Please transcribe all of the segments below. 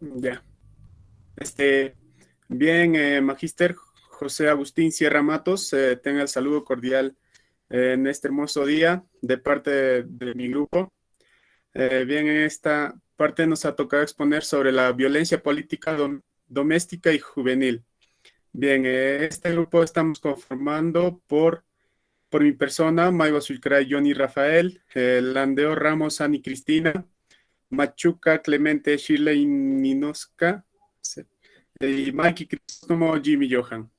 Ya. Este, bien, Magíster José Agustín Sierra Matos, tenga el saludo cordial en este hermoso día de parte de mi grupo. Bien, en esta parte nos ha tocado exponer sobre la violencia política doméstica y juvenil. Bien, este grupo estamos conformando por mi persona, Maiva Sulcray, Johnny Rafael, Landeo Ramos, Ani Cristina, Machuca, Clemente, Shirley Ninoska, y Mikey Cristóstomo, Jimmy Johan.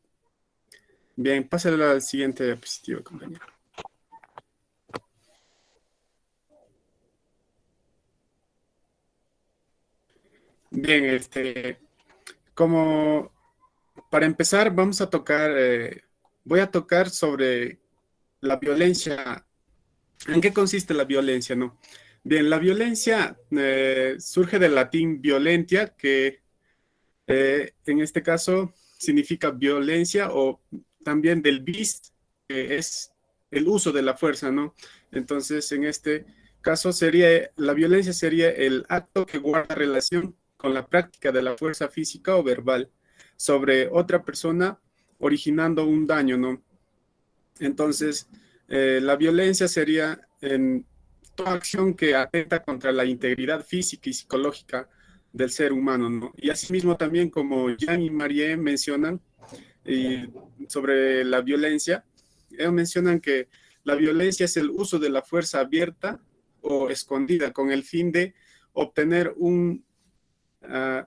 Bien, pásale al siguiente diapositiva, compañero. Bien, como para empezar, voy a tocar sobre la violencia. ¿En qué consiste la violencia, no? Bien, la violencia surge del latín violentia, que en este caso significa violencia, o también del vis, que es el uso de la fuerza, ¿no? Entonces, en este caso la violencia sería el acto que guarda relación con la práctica de la fuerza física o verbal sobre otra persona, originando un daño, ¿no? Entonces, la violencia sería en toda acción que atenta contra la integridad física y psicológica del ser humano, ¿no? Y asimismo también, como Jean y Marie mencionan y sobre la violencia, ellos mencionan que la violencia es el uso de la fuerza abierta o escondida obtener un, uh,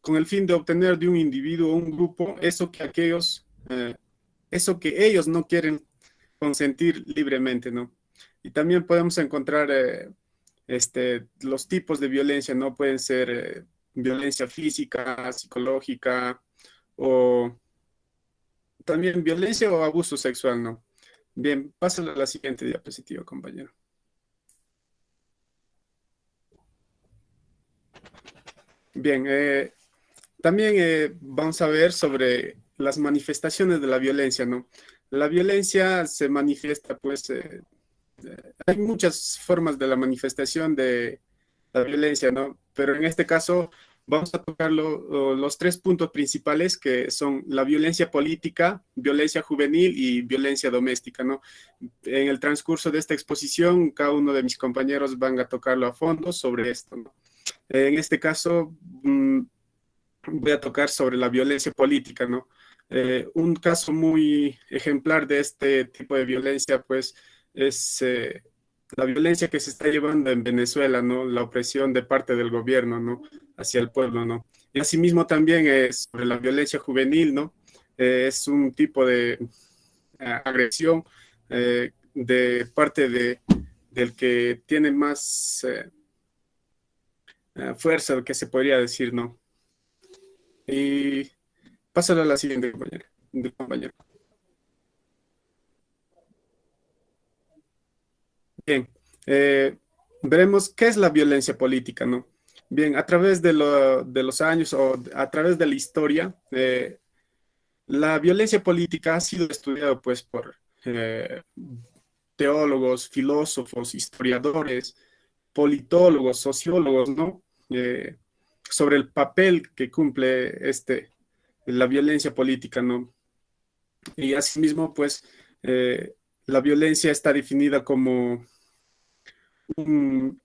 con el fin de obtener de un individuo o un grupo eso que ellos no quieren consentir libremente, ¿no? Y también podemos encontrar los tipos de violencia, ¿no? Pueden ser violencia física, psicológica o también violencia o abuso sexual, ¿no? Bien, pásale a la siguiente diapositiva, compañero. Bien, también vamos a ver sobre las manifestaciones de la violencia, ¿no? La violencia se manifiesta, pues, hay muchas formas de la manifestación de la violencia, ¿no? Pero en este caso vamos a tocar los tres puntos principales que son la violencia política, violencia juvenil y violencia doméstica, ¿no? En el transcurso de esta exposición, cada uno de mis compañeros van a tocarlo a fondo sobre esto, ¿no? En este caso, voy a tocar sobre la violencia política, ¿no? Un caso muy ejemplar de este tipo de violencia, pues, es la violencia que se está llevando en Venezuela, ¿no? La opresión de parte del gobierno, ¿no? Hacia el pueblo, ¿no? Y asimismo también es sobre la violencia juvenil, ¿no? Es un tipo de agresión de parte del que tiene más fuerza, que se podría decir, ¿no? Y pásalo a la siguiente, compañero. Bien, eh, veremos qué es la violencia política, ¿no? Bien, a través de los años o a través de la historia, la violencia política ha sido estudiada pues por teólogos, filósofos, historiadores, politólogos, sociólogos, ¿no? Sobre el papel que cumple la violencia política, ¿no? Y asimismo, pues, la violencia está definida como un,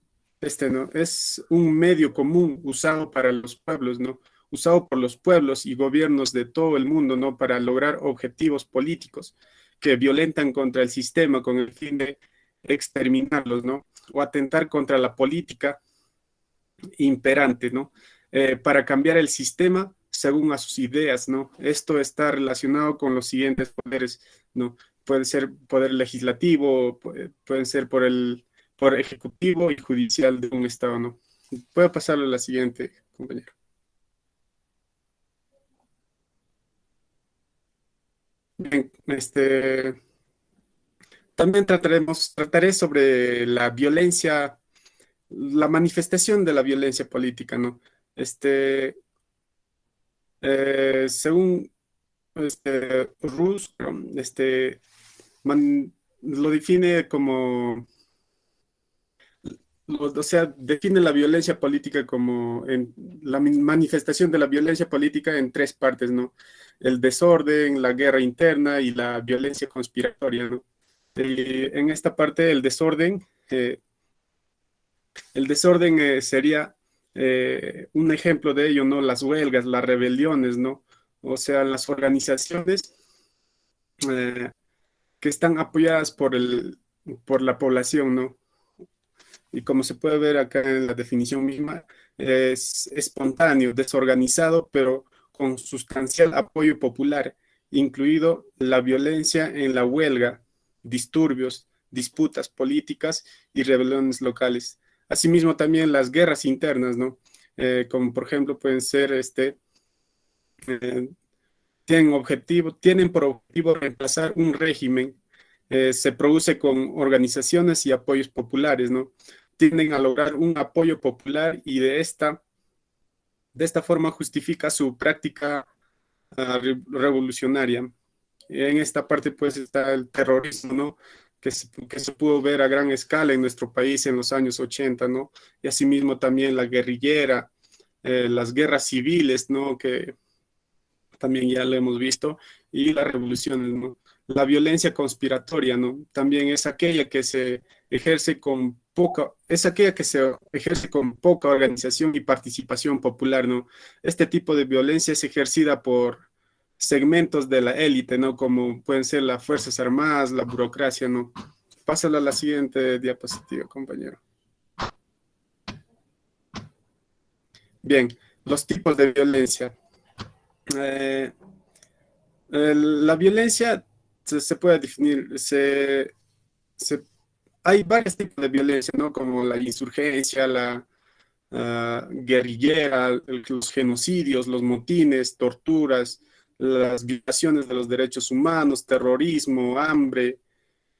¿no? Es un medio común usado para los pueblos, ¿no? Usado por los pueblos y gobiernos de todo el mundo, ¿no? Para lograr objetivos políticos que violentan contra el sistema con el fin de exterminarlos, ¿no? O atentar contra la política imperante, ¿no? Para cambiar el sistema según a sus ideas, ¿no? Esto está relacionado con los siguientes poderes, ¿no? Puede ser poder legislativo, pueden ser por ejecutivo y judicial de un estado, ¿no? Puedo pasarle a la siguiente, compañero. Bien, también trataré sobre la violencia, la manifestación de la violencia política, ¿no? Según Rus, lo define como o sea, define la violencia política como la manifestación de la violencia política en tres partes, ¿no? El desorden, la guerra interna y la violencia conspiratoria, ¿no? En esta parte, el desorden sería un ejemplo de ello, ¿no? Las huelgas, las rebeliones, ¿no? O sea, las organizaciones eh, que están apoyadas por la población, ¿no? Y como se puede ver acá en la definición misma, es espontáneo, desorganizado, pero con sustancial apoyo popular, incluido la violencia en la huelga, disturbios, disputas políticas y rebeliones locales. Asimismo, también las guerras internas, ¿no? Como por ejemplo pueden ser eh, tienen por objetivo reemplazar un régimen, se produce con organizaciones y apoyos populares, ¿no? Tienden a lograr un apoyo popular y de esta forma justifica su práctica revolucionaria. En esta parte pues está el terrorismo, ¿no? Que se pudo ver a gran escala en nuestro país en los años 80, ¿no? Y asimismo también la guerrillera, las guerras civiles, ¿no? Que también ya lo hemos visto, y las revoluciones, ¿no? La violencia conspiratoria, ¿no? También es aquella que se ejerce con es aquella que se ejerce con poca organización y participación popular, ¿no? Este tipo de violencia es ejercida por segmentos de la élite, ¿no? Como pueden ser las Fuerzas Armadas, la burocracia, ¿no? Pásala a la siguiente diapositiva, compañero. Bien, los tipos de violencia. Eh, la violencia se puede definir, se- hay varios tipos de violencia, ¿no? Como la insurgencia, la guerrillera, los genocidios, los motines, torturas, las violaciones de los derechos humanos, terrorismo, hambre,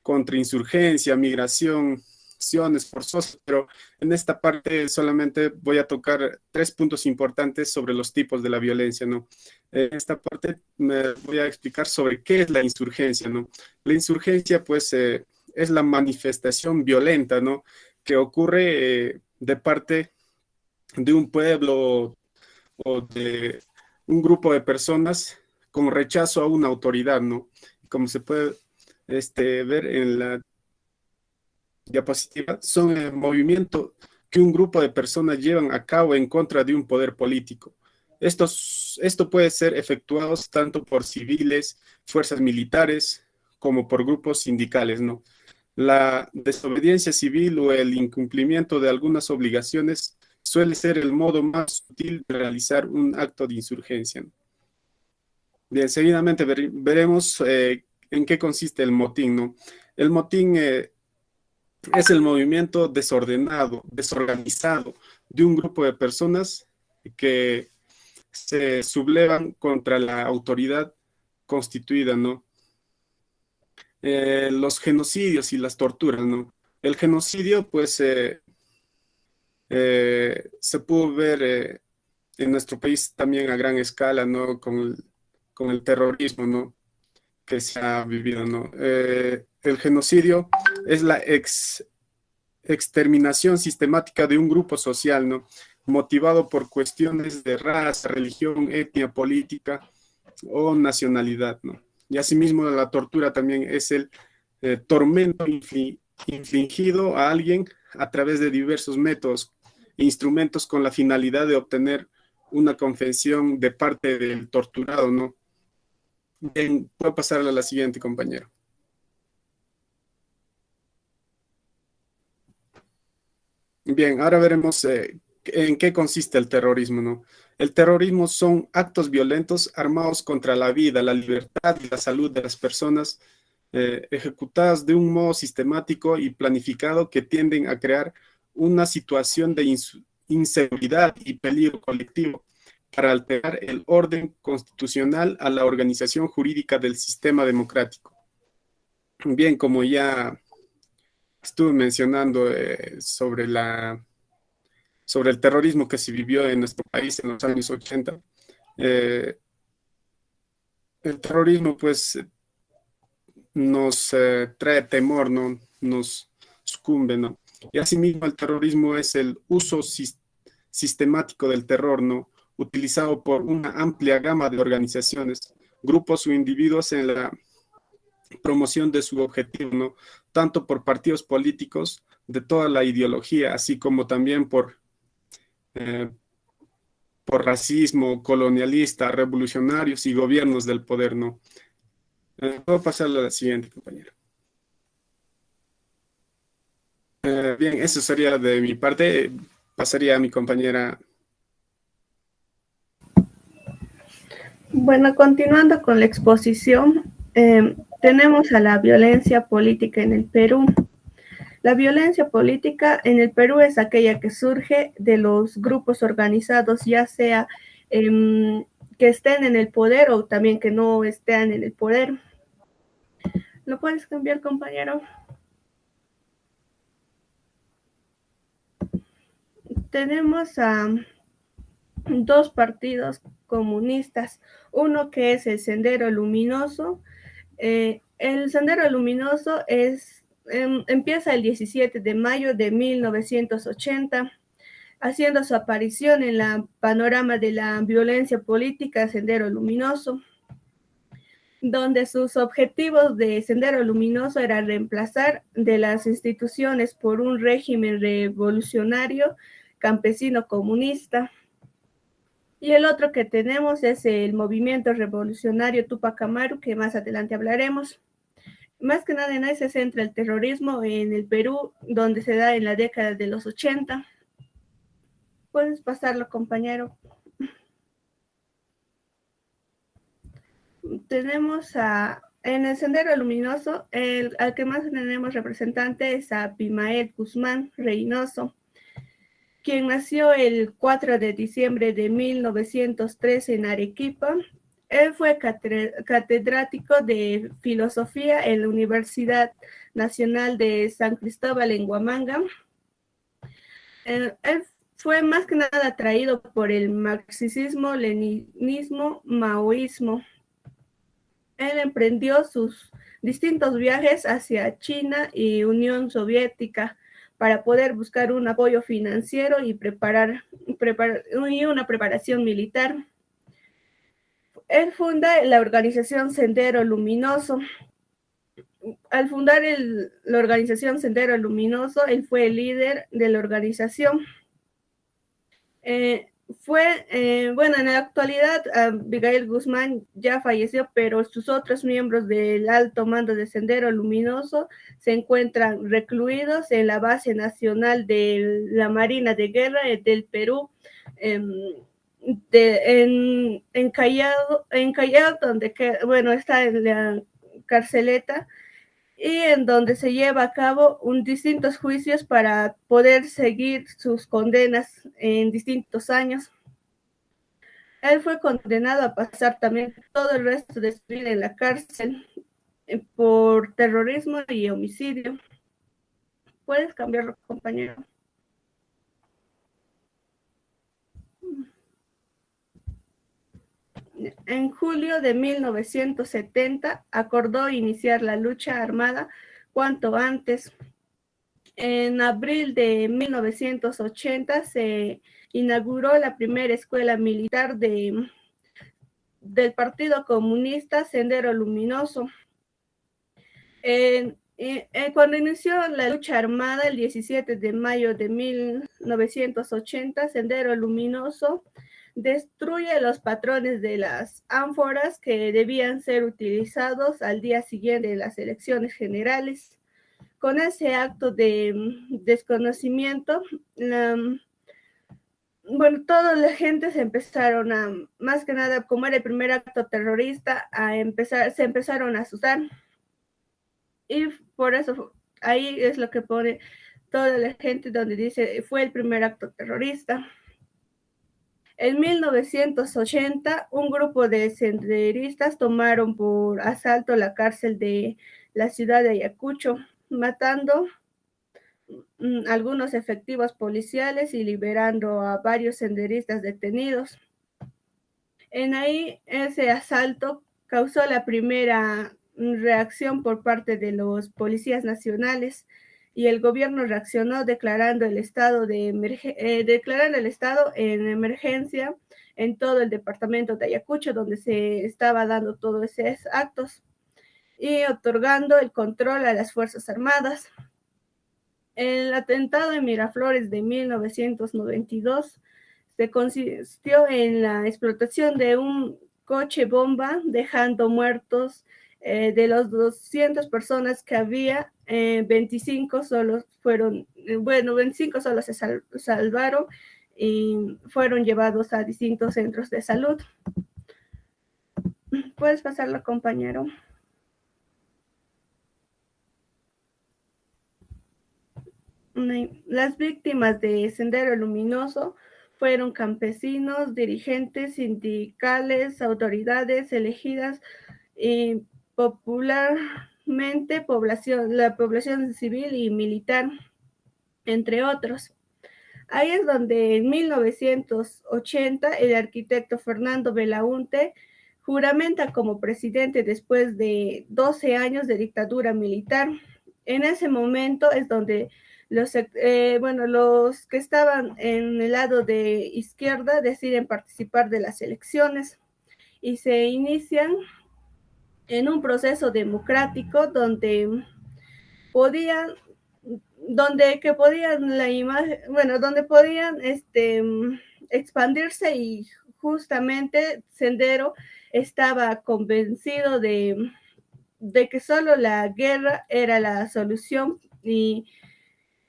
contrainsurgencia, migración, acciones forzosas, pero en esta parte solamente voy a tocar tres puntos importantes sobre los tipos de la violencia, ¿no? En esta parte me voy a explicar sobre qué es la insurgencia, ¿no? La insurgencia, pues, es la manifestación violenta, ¿no? Que ocurre de parte de un pueblo o de un grupo de personas con rechazo a una autoridad, ¿no? Como se puede ver en la diapositiva, son el movimiento que un grupo de personas llevan a cabo en contra de un poder político. Esto puede ser efectuado tanto por civiles, fuerzas militares, como por grupos sindicales, ¿no? La desobediencia civil o el incumplimiento de algunas obligaciones suele ser el modo más sutil de realizar un acto de insurgencia, ¿no? Bien, seguidamente veremos en qué consiste el motín, ¿no? El motín es el movimiento desordenado, desorganizado de un grupo de personas que se sublevan contra la autoridad constituida, ¿no? Los genocidios y las torturas, ¿no? El genocidio, pues, se pudo ver en nuestro país también a gran escala, ¿no? Con el terrorismo, ¿no? Que se ha vivido, ¿no? El genocidio es la exterminación sistemática de un grupo social, ¿no? Motivado por cuestiones de raza, religión, etnia, política o nacionalidad, ¿no? Y asimismo la tortura también es el tormento infligido a alguien a través de diversos métodos e instrumentos con la finalidad de obtener una confesión de parte del torturado, ¿no? Bien, puedo pasarle a la siguiente, compañero. Bien, ahora veremos en qué consiste el terrorismo, ¿no? El terrorismo son actos violentos armados contra la vida, la libertad y la salud de las personas, ejecutadas de un modo sistemático y planificado que tienden a crear una situación de inseguridad y peligro colectivo para alterar el orden constitucional a la organización jurídica del sistema democrático. Bien, como ya estuve mencionando sobre el terrorismo que se vivió en nuestro país en los años 80. Eh, el terrorismo pues nos trae temor, ¿no? Nos sucumbe, ¿no? Y asimismo el terrorismo es el uso sistemático del terror, ¿no? Utilizado por una amplia gama de organizaciones, grupos o individuos en la promoción de su objetivo, ¿no? Tanto por partidos políticos de toda la ideología, así como también eh, por racismo, colonialista, revolucionarios y gobiernos del poder, ¿no? Puedo pasar a la siguiente, compañero. Bien, eso sería de mi parte. Pasaría a mi compañera. Bueno, continuando con la exposición, tenemos a la violencia política en el Perú. La violencia política en el Perú es aquella que surge de los grupos organizados, ya sea que estén en el poder o también que no estén en el poder. ¿Lo puedes cambiar, compañero? Tenemos a dos partidos comunistas, uno que es el Sendero Luminoso. El Sendero Luminoso empieza el 17 de mayo de 1980, haciendo su aparición en la panorama de la violencia política Sendero Luminoso, donde sus objetivos de Sendero Luminoso era reemplazar de las instituciones por un régimen revolucionario campesino comunista. Y el otro que tenemos es el movimiento revolucionario Tupac Amaru, que más adelante hablaremos. Más que nada en ahí se centra el terrorismo en el Perú, donde se da en la década de los 80. Puedes pasarlo, compañero. Tenemos en el Sendero Luminoso, al que más tenemos representante es a Abimael Guzmán Reynoso, quien nació el 4 de diciembre de 1913 en Arequipa. Él fue catedrático de filosofía en la Universidad Nacional de San Cristóbal en Huamanga. Él fue más que nada atraído por el marxismo, leninismo, maoísmo. Él emprendió sus distintos viajes hacia China y Unión Soviética para poder buscar un apoyo financiero y una preparación militar. Él funda la organización Sendero Luminoso. Al fundar la organización Sendero Luminoso, él fue el líder de la organización. Bueno, en la actualidad, Abimael Guzmán ya falleció, pero sus otros miembros del alto mando de Sendero Luminoso se encuentran recluidos en la base nacional de la Marina de Guerra del Perú, en Callao, donde bueno, está en la carceleta, y en donde se lleva a cabo distintos juicios para poder seguir sus condenas en distintos años. Él fue condenado a pasar también todo el resto de su vida en la cárcel por terrorismo y homicidio. ¿Puedes cambiarlo, compañero? En julio de 1970 acordó iniciar la lucha armada cuanto antes. En abril de 1980 se inauguró la primera escuela militar del Partido Comunista Sendero Luminoso. Cuando inició la lucha armada el 17 de mayo de 1980, Sendero Luminoso destruye los patrones de las ánforas que debían ser utilizados al día siguiente de las elecciones generales. Con ese acto de desconocimiento, bueno, toda la gente se empezaron más que nada, como era el primer acto terrorista, se empezaron a asustar. Y por eso ahí es lo que pone toda la gente donde dice fue el primer acto terrorista. En 1980, un grupo de senderistas tomaron por asalto la cárcel de la ciudad de Ayacucho, matando algunos efectivos policiales y liberando a varios senderistas detenidos. En ahí, ese asalto causó la primera reacción por parte de los policías nacionales, y el gobierno reaccionó declarando el estado en emergencia en todo el departamento de Ayacucho, donde se estaba dando todos esos actos, y otorgando el control a las Fuerzas Armadas. El atentado en Miraflores de 1992 se consistió en la explotación de un coche bomba, dejando muertos de los 200 personas que había, 25 solo fueron, 25 solo se salvaron y fueron llevados a distintos centros de salud. ¿Puedes pasarlo, compañero? Las víctimas de Sendero Luminoso fueron campesinos, dirigentes sindicales, autoridades elegidas y popularmente la población civil y militar, entre otros. Ahí es donde en 1980 el arquitecto Fernando Belaúnde juramenta como presidente después de 12 años de dictadura militar. En ese momento es donde los que estaban en el lado de izquierda deciden participar de las elecciones y se inician en un proceso democrático donde podían donde podían expandirse, y justamente Sendero estaba convencido de que solo la guerra era la solución, y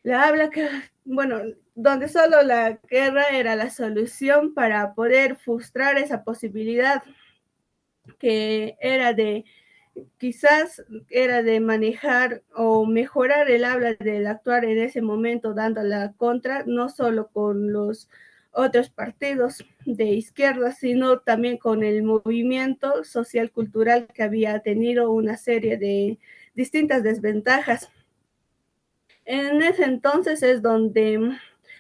donde solo la guerra era la solución para poder frustrar esa posibilidad que quizás era de manejar o mejorar el habla del actuar en ese momento, dando la contra, no solo con los otros partidos de izquierda, sino también con el movimiento social cultural que había tenido una serie de distintas desventajas. En ese entonces es donde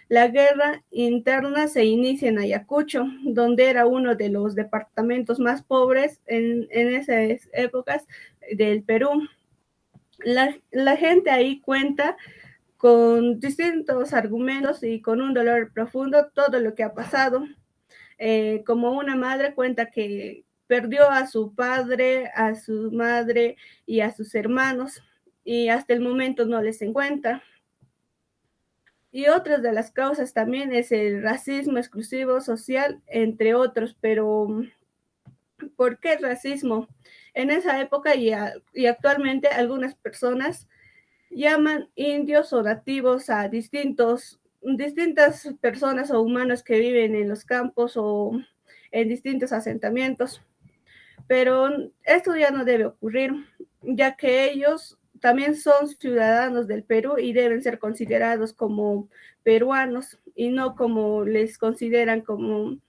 la guerra interna se inicia en Ayacucho, donde era uno de los departamentos más pobres en esas épocas del Perú. La gente ahí cuenta con distintos argumentos y con un dolor profundo todo lo que ha pasado. Como una madre cuenta que perdió a su padre, a su madre y a sus hermanos, y hasta el momento no les encuentra. Y otras de las causas también es el racismo exclusivo social, entre otros. Pero ¿por qué el racismo? En esa época y actualmente algunas personas llaman indios o nativos a distintas personas o humanos que viven en los campos o en distintos asentamientos. Pero esto ya no debe ocurrir, ya que ellos también son ciudadanos del Perú y deben ser considerados como peruanos y no como les consideran como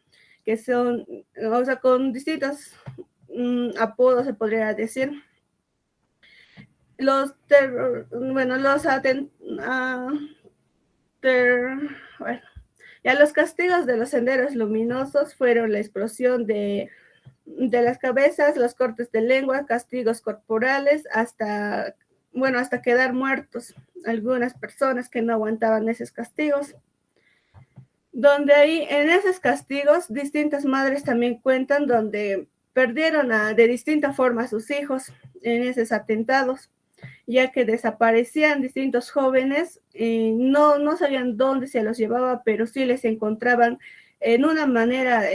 que son, o sea, con distintos apodos se podría decir. Los castigos de los senderos luminosos fueron la explosión de las cabezas, los cortes de lengua, castigos corporales, hasta quedar muertos algunas personas que no aguantaban esos castigos. Donde ahí, en esos castigos, distintas madres también cuentan donde perdieron de distinta forma a sus hijos en esos atentados, ya que desaparecían distintos jóvenes, no sabían dónde se los llevaba, pero sí les encontraban en una manera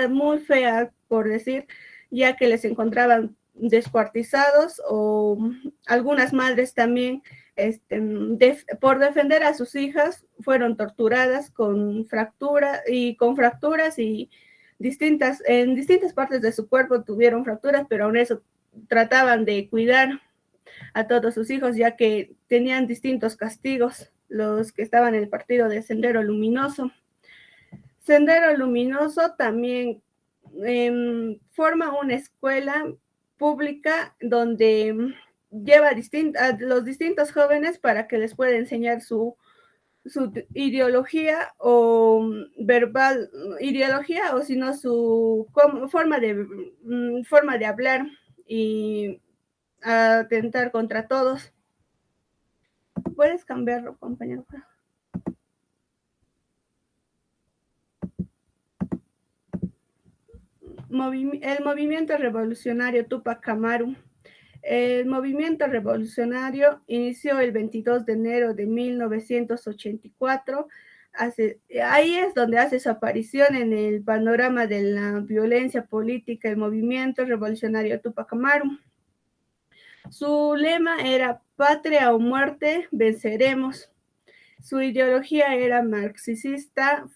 muy fea, por decir, ya que les encontraban descuartizados, o algunas madres también, por defender a sus hijas, fueron torturadas con fracturas y en distintas partes de su cuerpo tuvieron fracturas, pero aún eso trataban de cuidar a todos sus hijos, ya que tenían distintos castigos los que estaban en el partido de Sendero Luminoso. Sendero Luminoso también forma una escuela pública donde lleva a los distintos jóvenes para que les pueda enseñar su ideología o si no su forma de hablar, y atentar contra todos. ¿Puedes cambiarlo, compañero? El movimiento revolucionario Tupac Amaru. El movimiento revolucionario inició el 22 de enero de 1984. Ahí es donde hace su aparición en el panorama de la violencia política el movimiento revolucionario Tupac Amaru. Su lema era patria o muerte, venceremos. Su ideología era marxista,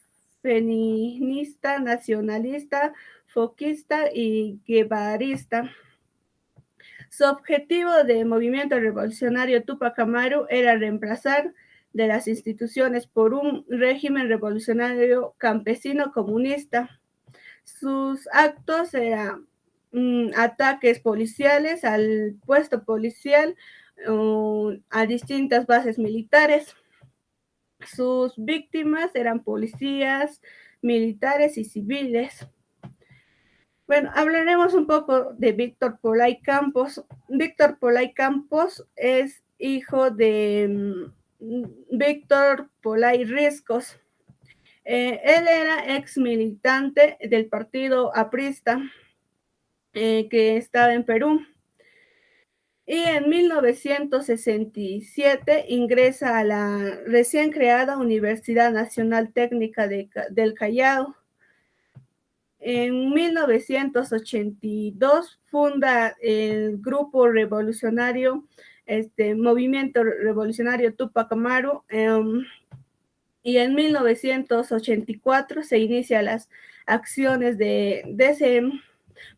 feminista, nacionalista, foquista y guevarista. Su objetivo del movimiento revolucionario Tupac Amaru era reemplazar de las instituciones por un régimen revolucionario campesino comunista. Sus actos eran ataques policiales al puesto policial, a distintas bases militares. Sus víctimas eran policías, militares y civiles. Bueno, hablaremos un poco de Víctor Polay Campos. Víctor Polay Campos es hijo de Víctor Polay Riscos. Él era ex militante del partido aprista que estaba en Perú. Y en 1967 ingresa a la recién creada Universidad Nacional Técnica del Callao. En 1982 funda el grupo revolucionario, Movimiento Revolucionario Tupac Amaru, y en 1984 se inicia las acciones de ese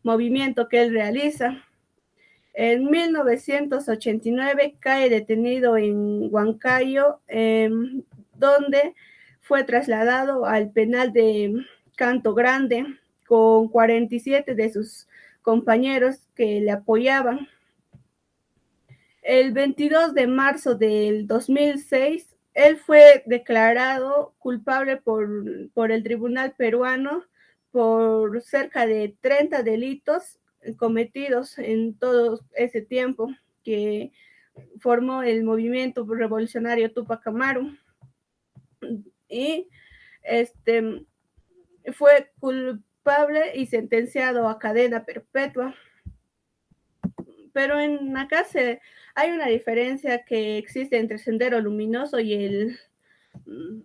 movimiento que él realiza. En 1989 cae detenido en Huancayo, donde fue trasladado al penal de Canto Grande con 47 de sus compañeros que le apoyaban. El 22 de marzo del 2006, él fue declarado culpable por el tribunal peruano por cerca de 30 delitos cometidos en todo ese tiempo que formó el movimiento revolucionario Tupac Amaru. Y fue culpable y sentenciado a cadena perpetua. Pero acá hay una diferencia que existe entre Sendero Luminoso y el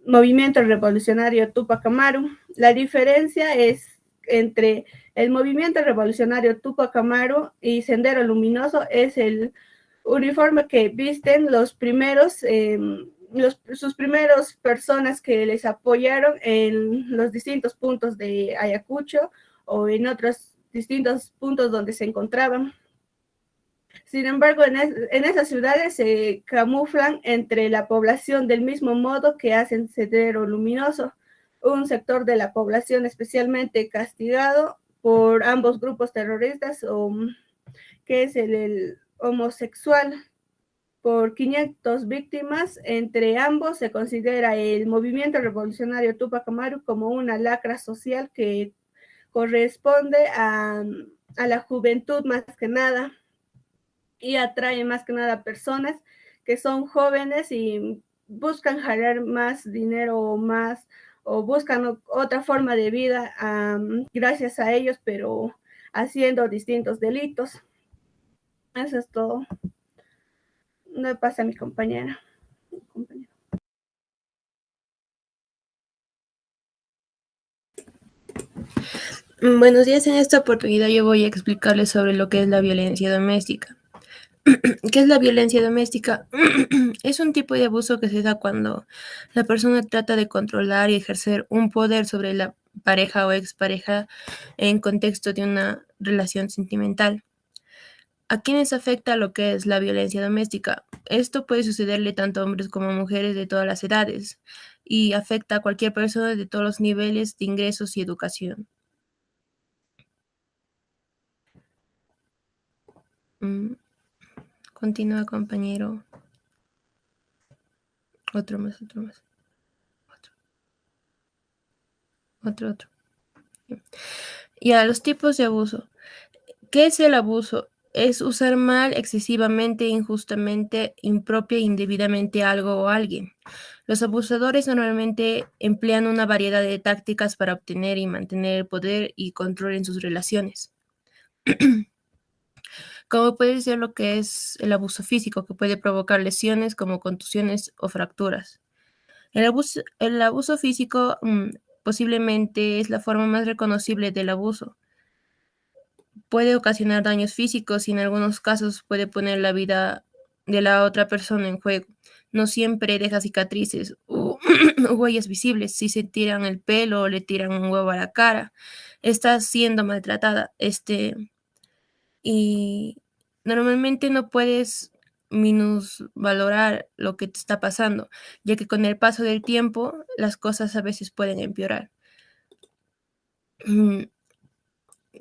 movimiento revolucionario Tupac Amaru. La diferencia es entre el movimiento revolucionario Tupac Amaru y Sendero Luminoso es el uniforme que visten los primeros, sus primeros personas que les apoyaron en los distintos puntos de Ayacucho o en otros distintos puntos donde se encontraban. Sin embargo, en esas ciudades se camuflan entre la población del mismo modo que hacen Sendero Luminoso, un sector de la población especialmente castigado por ambos grupos terroristas, que es el homosexual. Por 500 víctimas, entre ambos se considera el movimiento revolucionario Tupac Amaru como una lacra social que corresponde a la juventud más que nada, y atrae más que nada personas que son jóvenes y buscan jalar más dinero o buscan otra forma de vida gracias a ellos, pero haciendo distintos delitos. Eso es todo. No pasa a mi compañera. Buenos días, en esta oportunidad yo voy a explicarles sobre lo que es la violencia doméstica. ¿Qué es la violencia doméstica? Es un tipo de abuso que se da cuando la persona trata de controlar y ejercer un poder sobre la pareja o expareja en contexto de una relación sentimental. ¿A quiénes afecta lo que es la violencia doméstica? Esto puede sucederle tanto a hombres como a mujeres de todas las edades y afecta a cualquier persona de todos los niveles de ingresos y educación. Continúa, compañero. Otro más. Otro. Y a los tipos de abuso. ¿Qué es el abuso? es usar mal, excesivamente, injustamente, impropia e indebidamente algo o alguien. Los abusadores normalmente emplean una variedad de tácticas para obtener y mantener el poder y control en sus relaciones. Como puede ser lo que es el abuso físico, que puede provocar lesiones como contusiones o fracturas. El abuso físico posiblemente es la forma más reconocible del abuso. Puede ocasionar daños físicos y en algunos casos puede poner la vida de la otra persona en juego. No siempre deja cicatrices o huellas visibles. Si se tiran el pelo o le tiran un huevo a la cara, está siendo maltratada. Y normalmente no puedes minusvalorar lo que te está pasando, ya que con el paso del tiempo las cosas a veces pueden empeorar.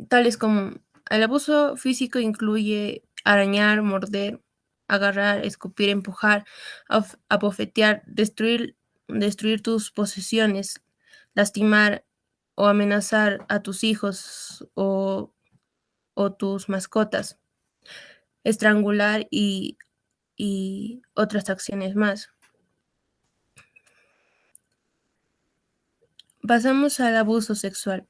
Tales como el abuso físico incluye arañar, morder, agarrar, escupir, empujar, abofetear, destruir tus posesiones, lastimar o amenazar a tus hijos o tus mascotas, estrangular y otras acciones más. Pasamos al abuso sexual.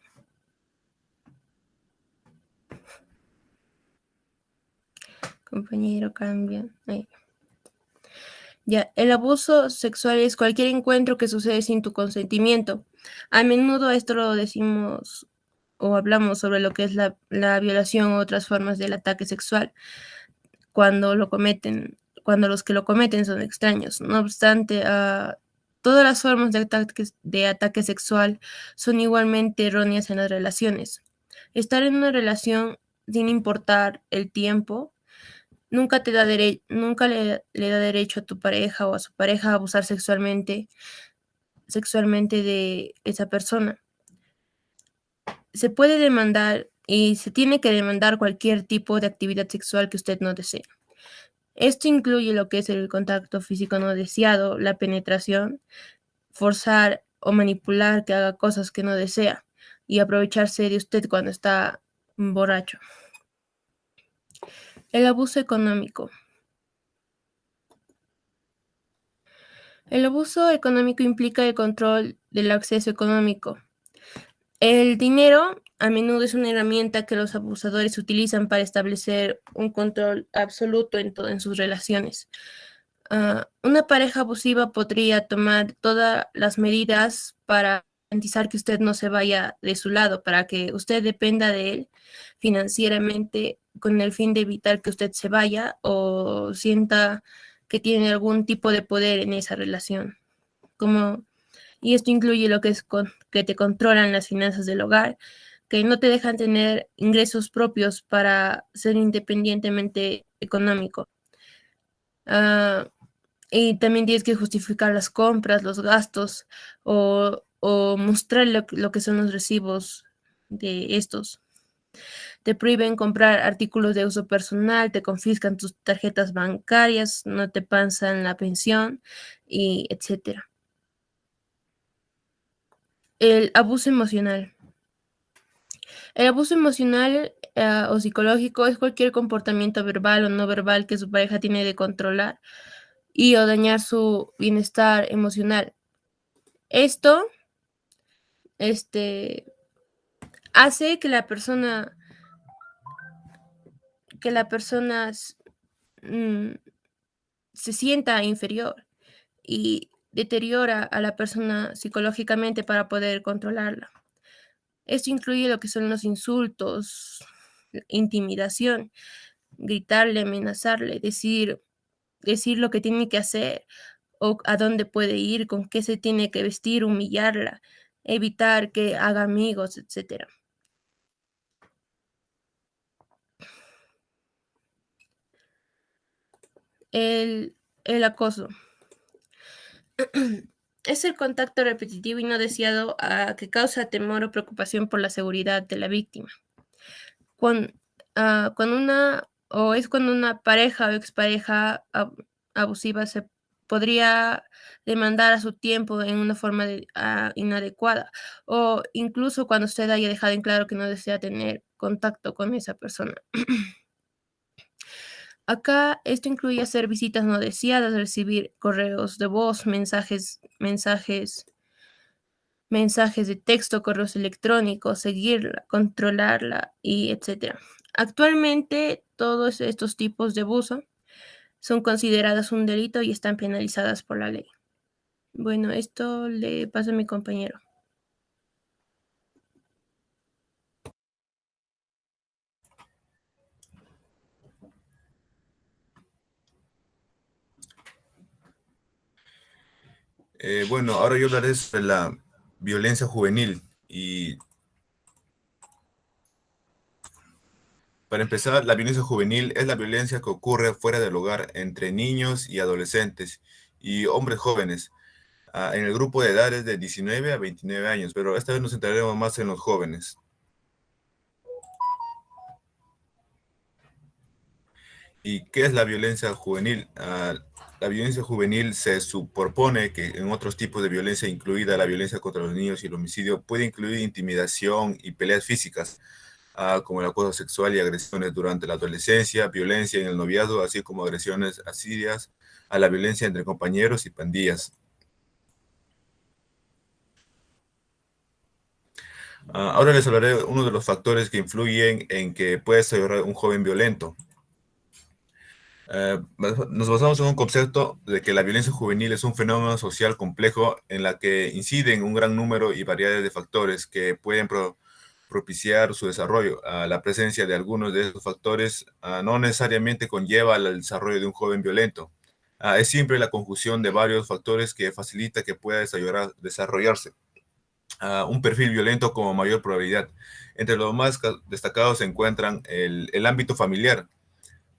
Compañero, cambia. Ahí. Ya, el abuso sexual es cualquier encuentro que sucede sin tu consentimiento. A menudo esto lo decimos o hablamos sobre lo que es la violación u otras formas del ataque sexual cuando los que lo cometen son extraños. No obstante, todas las formas de ataque sexual son igualmente erróneas en las relaciones. Estar en una relación sin importar el tiempo nunca le da derecho a tu pareja o a su pareja a abusar sexualmente de esa persona. Se puede demandar y se tiene que demandar cualquier tipo de actividad sexual que usted no desee. Esto incluye lo que es el contacto físico no deseado, la penetración, forzar o manipular que haga cosas que no desea y aprovecharse de usted cuando está borracho. El abuso económico. El abuso económico implica el control del acceso económico. El dinero a menudo es una herramienta que los abusadores utilizan para establecer un control absoluto en sus relaciones. Una pareja abusiva podría tomar todas las medidas para garantizar que usted no se vaya de su lado, para que usted dependa de él financieramente con el fin de evitar que usted se vaya o sienta que tiene algún tipo de poder en esa relación. Y esto incluye lo que es que te controlan las finanzas del hogar, que no te dejan tener ingresos propios para ser independientemente económico. Y también tienes que justificar las compras, los gastos o mostrar lo que son los recibos de estos. Te prohíben comprar artículos de uso personal, te confiscan tus tarjetas bancarias, no te pasan la pensión, y etcétera. El abuso emocional. El abuso emocional o psicológico es cualquier comportamiento verbal o no verbal que su pareja tiene de controlar y o dañar su bienestar emocional. Esto hace que la persona se sienta inferior y deteriora a la persona psicológicamente para poder controlarla. Esto incluye lo que son los insultos, intimidación, gritarle, amenazarle, decir lo que tiene que hacer o a dónde puede ir, con qué se tiene que vestir, humillarla, evitar que haga amigos, etc. El acoso. Es el contacto repetitivo y no deseado que causa temor o preocupación por la seguridad de la víctima. Cuando una pareja o expareja abusiva se podría demandar a su tiempo en una forma inadecuada, o incluso cuando usted haya dejado en claro que no desea tener contacto con esa persona. Acá esto incluye hacer visitas no deseadas, recibir correos de voz, mensajes de texto, correos electrónicos, seguirla, controlarla y etcétera. Actualmente todos estos tipos de abuso son consideradas un delito y están penalizadas por la ley. Bueno, esto le pasa a mi compañero. Bueno, ahora yo hablaré sobre la violencia juvenil. Y para empezar, la violencia juvenil es la violencia que ocurre fuera del hogar entre niños y adolescentes y hombres jóvenes, en el grupo de edades de 19 a 29 años, pero esta vez nos centraremos más en los jóvenes. ¿Y qué es la violencia juvenil? La violencia juvenil se supone que en otros tipos de violencia, incluida la violencia contra los niños y el homicidio, puede incluir intimidación y peleas físicas, como el acoso sexual y agresiones durante la adolescencia, violencia en el noviazgo, así como agresiones asidias a la violencia entre compañeros y pandillas. Ahora les hablaré de uno de los factores que influyen en que puede ser un joven violento. Nos basamos en un concepto de que la violencia juvenil es un fenómeno social complejo en la que inciden un gran número y variedad de factores que pueden propiciar su desarrollo. La presencia de algunos de esos factores no necesariamente conlleva al desarrollo de un joven violento. Es siempre la conjunción de varios factores que facilita que pueda desarrollarse un perfil violento como mayor probabilidad. Entre los más destacados se encuentran el ámbito familiar.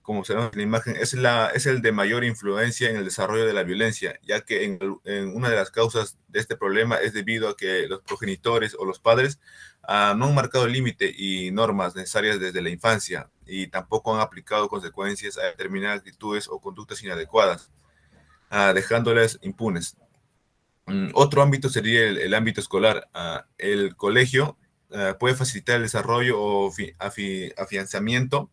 Como se ve en la imagen, es el de mayor influencia en el desarrollo de la violencia, ya que en una de las causas de este problema es debido a que los progenitores o los padres no han marcado límite y normas necesarias desde la infancia y tampoco han aplicado consecuencias a determinadas actitudes o conductas inadecuadas, dejándoles impunes. Otro ámbito sería el ámbito escolar. El colegio puede facilitar el desarrollo o afianzamiento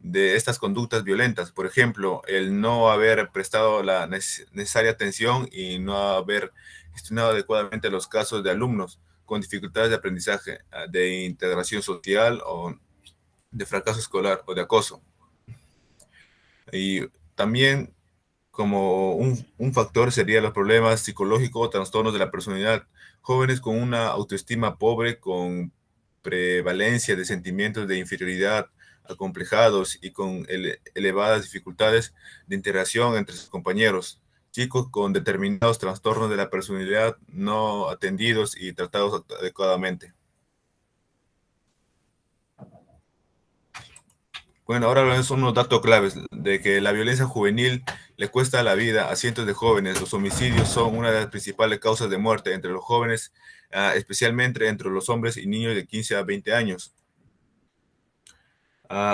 de estas conductas violentas. Por ejemplo, el no haber prestado la necesaria atención y no haber gestionado adecuadamente los casos de alumnos con dificultades de aprendizaje, de integración social o de fracaso escolar o de acoso. Y también como un factor sería los problemas psicológicos o trastornos de la personalidad. Jóvenes con una autoestima pobre, con prevalencia de sentimientos de inferioridad, acomplejados y con elevadas dificultades de interacción entre sus compañeros. Chicos con determinados trastornos de la personalidad no atendidos y tratados adecuadamente. Bueno, ahora son unos datos claves de que la violencia juvenil le cuesta la vida a cientos de jóvenes. Los homicidios son una de las principales causas de muerte entre los jóvenes, especialmente entre los hombres y niños de 15 a 20 años.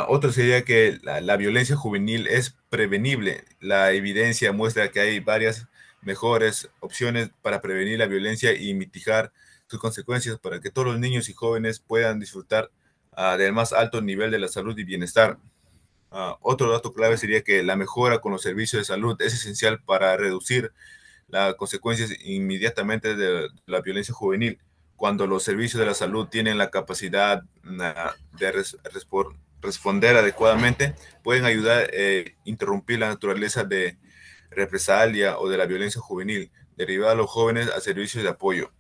Otro sería que la violencia juvenil es prevenible. La evidencia muestra que hay varias mejores opciones para prevenir la violencia y mitigar sus consecuencias para que todos los niños y jóvenes puedan disfrutar del más alto nivel de la salud y bienestar. Otro dato clave sería que la mejora con los servicios de salud es esencial para reducir las consecuencias inmediatamente de la violencia juvenil. Cuando los servicios de la salud tienen la capacidad de responder adecuadamente, pueden ayudar a interrumpir la naturaleza de represalia o de la violencia juvenil, derivar a los jóvenes a servicios de apoyo.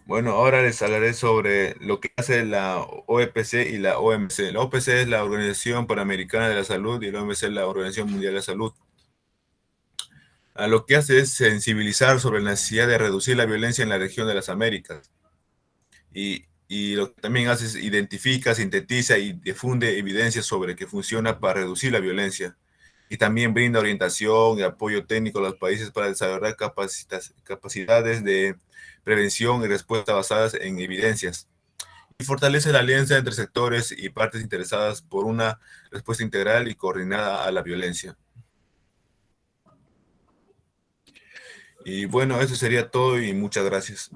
Bueno, ahora les hablaré sobre lo que hace la OEPC y la OMC. La OPC es la Organización Panamericana de la Salud y la OMC es la Organización Mundial de la Salud. Lo que hace es sensibilizar sobre la necesidad de reducir la violencia en la región de las Américas. Y lo que también hace es identifica, sintetiza y difunde evidencias sobre que funciona para reducir la violencia. Y también brinda orientación y apoyo técnico a los países para desarrollar capacidades de prevención y respuesta basadas en evidencias. Y fortalece la alianza entre sectores y partes interesadas por una respuesta integral y coordinada a la violencia. Y bueno, eso sería todo y muchas gracias.